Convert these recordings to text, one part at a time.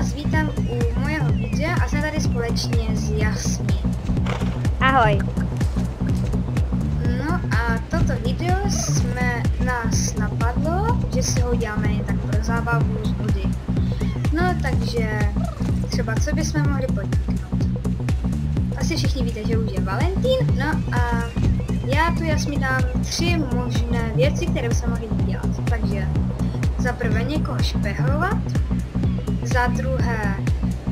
vás vítám u mojeho videa a jsem tady společně s Jasmín. Ahoj. No a toto video nás napadlo, že si ho uděláme jen tak pro zábavu z nudy. No takže třeba co bychom mohli podniknout. Asi všichni víte, že už je Valentín, no a já tu Jasmín dám 3 možné věci, které bychom mohli dělat. Takže za prvé někoho špehovat, za druhé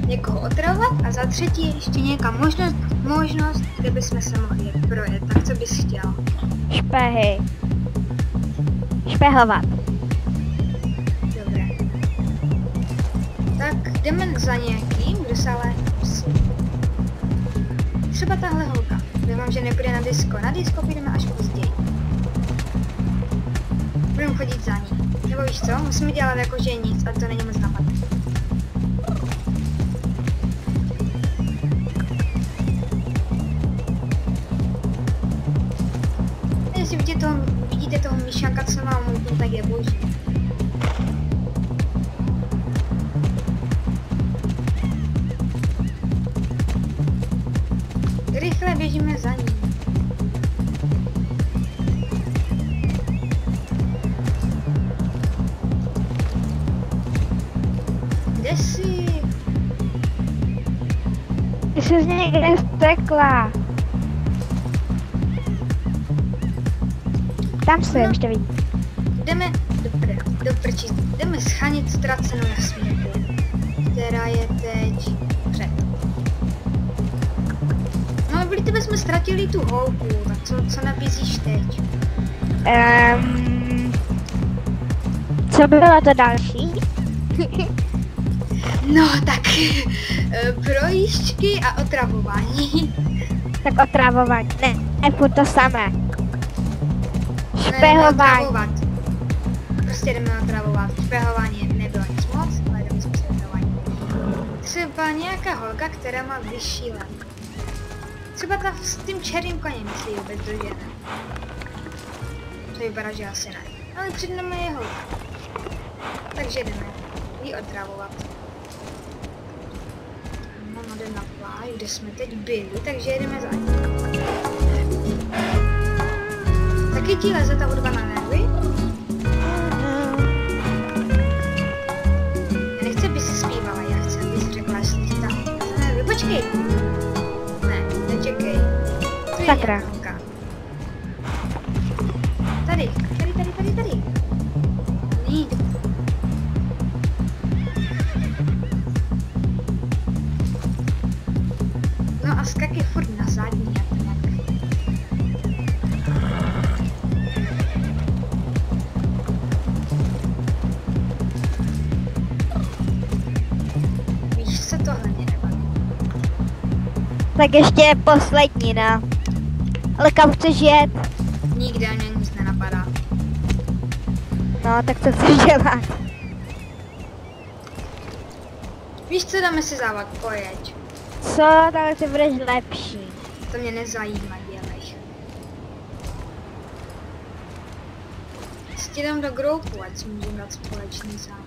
někoho otravovat a za třetí ještě nějaká možnost, kde bychom se mohli projet. Tak co bys chtěl? Špehy. Špehovat. Dobré. Tak jdeme za někým, kdo se ale... Třeba tahle holka. Doufám, že nepůjde na disko. Na disko půjdeme až později. Budeme chodit za ní. Nebo víš co? Musíme dělat jako, že nic, a to není moc napadné. Jestli vidíte toho myšanka, co má můj, tak je boží. Rychle běžíme za ní. Kde jsi? Ty jsi z někde stekla. Tam jsem, ještě vidím. Jdeme do prčí. Jdeme schanit ztracenou Jasmínku, která je teď před. No, byli tebe jsme ztratili tu holku, tak co nabízíš teď? Co bylo to další? No, tak projížďky a otravování. Tak otravování. Ne, furt to samé. Jdeme Špehování. otravovat. Prostě jdeme otravovat. Špehování nebylo nic moc, ale jdeme zkusit otravování. Třeba nějaká holka, která má vyšší let. Třeba ta s tím černým koněm, jestli ji vůbec dožene. To vypadá, že asi ne. Ale před námi je holka. Takže jdeme ji otravovat. Mama jde na pláž, kde jsme teď byli, takže jedeme za ní. Taky ti leze ta hudba na nervy? Já nechci, aby si zpívala, já chci, aby si řekla, jestli ti tam na nervy. Počkej! Ne, nečekej. To je Sakra. nějaká. Tady. Ní. No a skak je furt na zadní a tak. Víš co, tohle mě nevadí. Tak ještě poslední, no. Ale kam chceš jet? Nikde mě nic nenapadá. No, tak co chceš dělat? Víš co, dáme si závod, pojeď. Co, tak ty budeš lepší. To mě nezajímá, dělej. Si dám do groupu, ať si můžeme dát společný závod.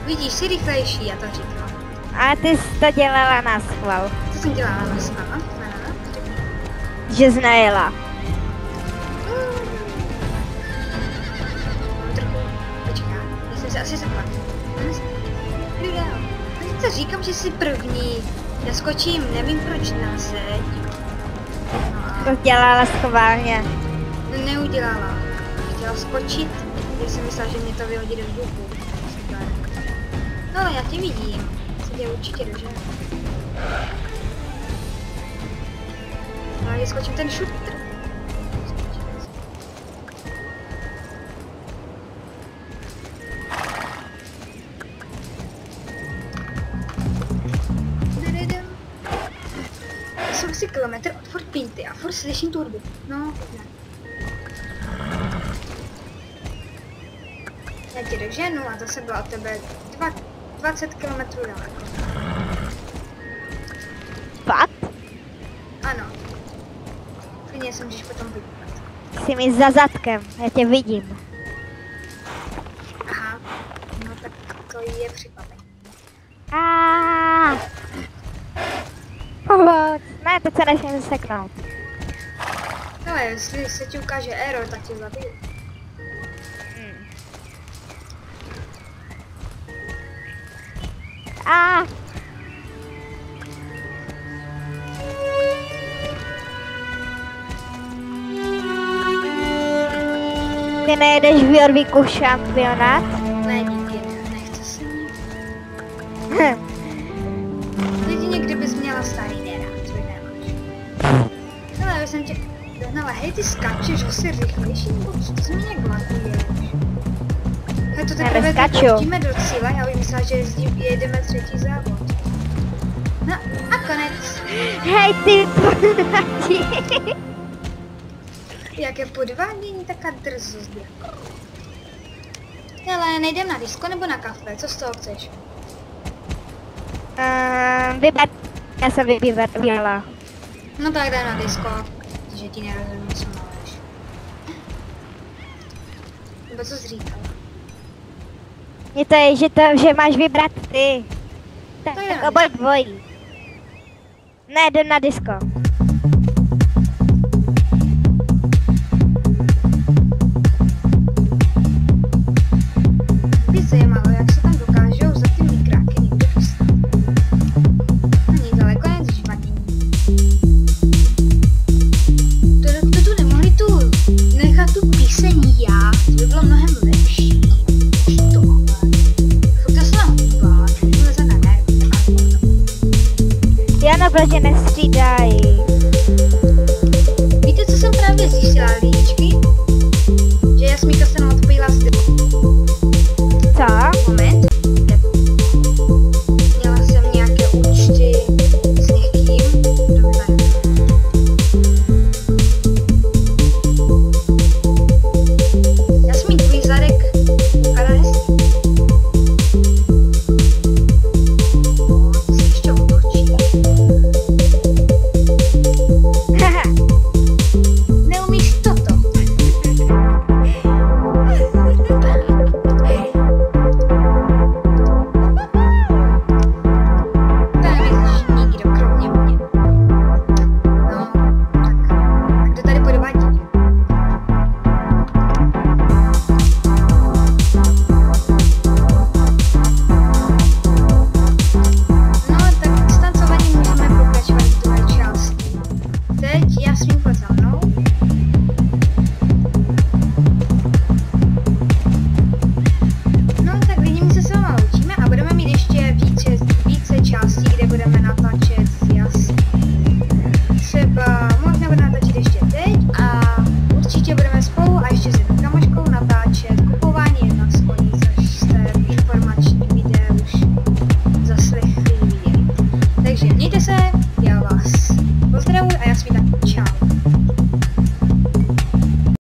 Vidíš, jsi rychlejší, já to říkám. A ty jsi to dělala na schvál. Co jsem dělala na sama? Že jsi najela. Trochu, počká, já jsem se asi zapla. Jdu dál. Já to říkám, že jsi první. Já skočím, nevím proč na zeď. No To dělala schválně. a neudělala. Chtěla skočit, když jsem myslela, že mě to vyhodí do vzduchu. Super. No ale já tě vidím. Se tě určitě doženu. No a já skočím ten šutr. jsem asi kilometr od Fort Pinty a furt slyším turbu. No, ne. Já ti doženu a zase byla od tebe 20 kilometrů daleko. Fakt? Ano. Klidně se můžeš potom podívat. Jsi mi za zadkem, já tě vidím. Aha, no tak to je překvapení. Pomoc. Ne, teď se nesmím seknout. Ale jestli se ti ukáže error, tak tě zabiju. Ty nejedeš v Jorvíku šampionát? Ne, díky, nechce se mi. Jedině kdybys měla starý nerad, co nemáš. Hele, já jsem tě dohnala, hej, ty skáčeš asi rychlejší, nebo co to se mi nějak lakuješ? Hej, to teprve dojdeme do cíle, já už myslela, že jedeme třetí závod. No a konec. Hej, ty podvádění. Jaké podvádění, taká drzost. Hele, nejdem na disko nebo na kafe, co z toho chceš? Vyber, já jsem vybírala. No tak jdem na disko, že ti nerozumím, co máš. Nebo co jsi říkal? Mně to je, že máš vybrat ty. Tak obor dvojí. Ne, jdu na disko. Mě zajímalo, jak se tam dokážou za ty mikráky někdo dostat. Ani daleko nezžvanění. To tu nemohli nechat tu píseň já, to by bylo mnohem lepší. Tohle. To se nám hýbá, to bude za nervy. Já na protože nestřídají.